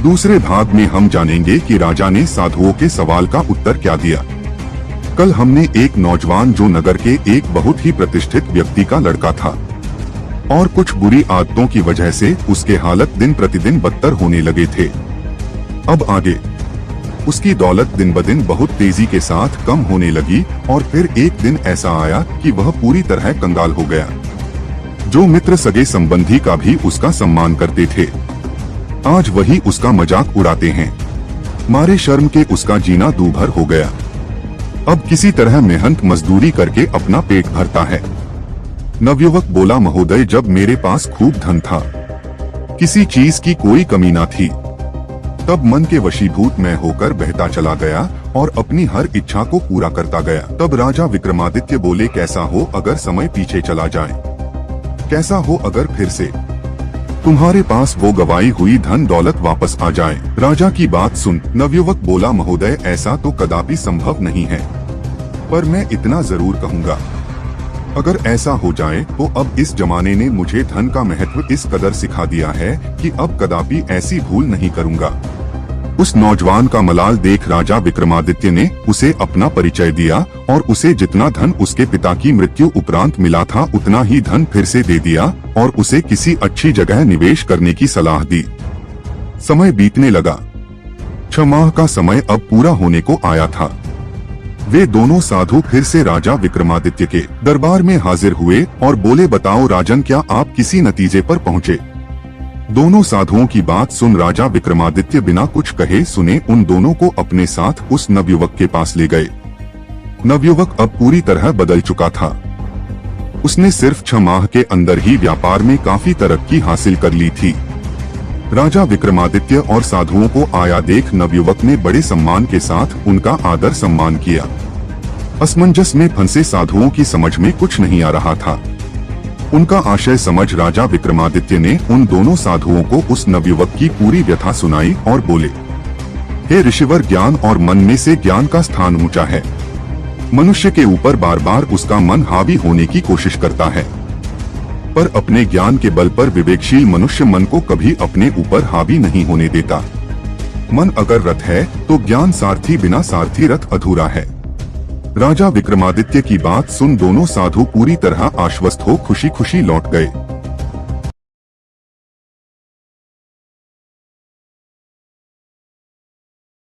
दूसरे भाग में हम जानेंगे कि राजा ने साधुओं के सवाल का उत्तर क्या दिया। कल हमने एक नौजवान जो नगर के एक बहुत ही प्रतिष्ठित व्यक्ति का लड़का था और कुछ बुरी आदतों की वजह से उसके हालत दिन प्रतिदिन बदतर होने लगे थे। अब आगे उसकी दौलत दिन ब दिन बहुत तेजी के साथ कम होने लगी और फिर एक दिन ऐसा आया कि वह पूरी तरह कंगाल हो गया। जो मित्र सगे संबंधी का भी उसका सम्मान करते थे, आज वही उसका मजाक उड़ाते हैं। मारे शर्म के उसका जीना दूभर हो गया। अब किसी तरह मेहनत मजदूरी करके अपना पेट भरता है। नवयुवक बोला, महोदय, जब मेरे पास खूब धन था, किसी चीज की कोई कमी न थी, तब मन के वशीभूत मैं होकर बहता चला गया और अपनी हर इच्छा को पूरा करता गया। तब राजा विक्रमादित्य बोले, कैसा हो अगर समय पीछे चला जाए, कैसा हो अगर फिर से तुम्हारे पास वो गवाई हुई धन दौलत वापस आ जाए। राजा की बात सुन नवयुवक बोला, महोदय, ऐसा तो कदापि संभव नहीं है, पर मैं इतना जरूर कहूँगा, अगर ऐसा हो जाए तो अब इस जमाने ने मुझे धन का महत्व इस कदर सिखा दिया है कि अब कदापि ऐसी भूल नहीं करूँगा। उस नौजवान का मलाल देख राजा विक्रमादित्य ने उसे अपना परिचय दिया और उसे जितना धन उसके पिता की मृत्यु उपरांत मिला था उतना ही धन फिर से दे दिया और उसे किसी अच्छी जगह निवेश करने की सलाह दी। समय बीतने लगा। 6 माह का समय अब पूरा होने को आया था। वे दोनों साधु फिर से राजा विक्रमादित्य के दरबार में हाजिर हुए और बोले, बताओ राजन, क्या आप किसी नतीजे पर पहुँचे? दोनों साधुओं की बात सुन राजा विक्रमादित्य बिना कुछ कहे सुने उन दोनों को अपने साथ उस नवयुवक के पास ले गए। नवयुवक अब पूरी तरह बदल चुका था। उसने सिर्फ 6 माह के अंदर ही व्यापार में काफी तरक्की हासिल कर ली थी। राजा विक्रमादित्य और साधुओं को आया देख नवयुवक ने बड़े सम्मान के साथ उनका आदर सम्मान किया। असमंजस में फंसे साधुओं की समझ में कुछ नहीं आ रहा था। उनका आशय समझ राजा विक्रमादित्य ने उन दोनों साधुओं को उस नवयुवक की पूरी व्यथा सुनाई और बोले, हे ऋषिवर, ज्ञान और मन में से ज्ञान का स्थान ऊंचा है। मनुष्य के ऊपर बार बार उसका मन हावी होने की कोशिश करता है, पर अपने ज्ञान के बल पर विवेकशील मनुष्य मन को कभी अपने ऊपर हावी नहीं होने देता। मन अगर रथ है तो ज्ञान सारथी, बिना सारथी रथ अधूरा है। राजा विक्रमादित्य की बात सुन दोनों साधु पूरी तरह आश्वस्त हो खुशी खुशी लौट गए।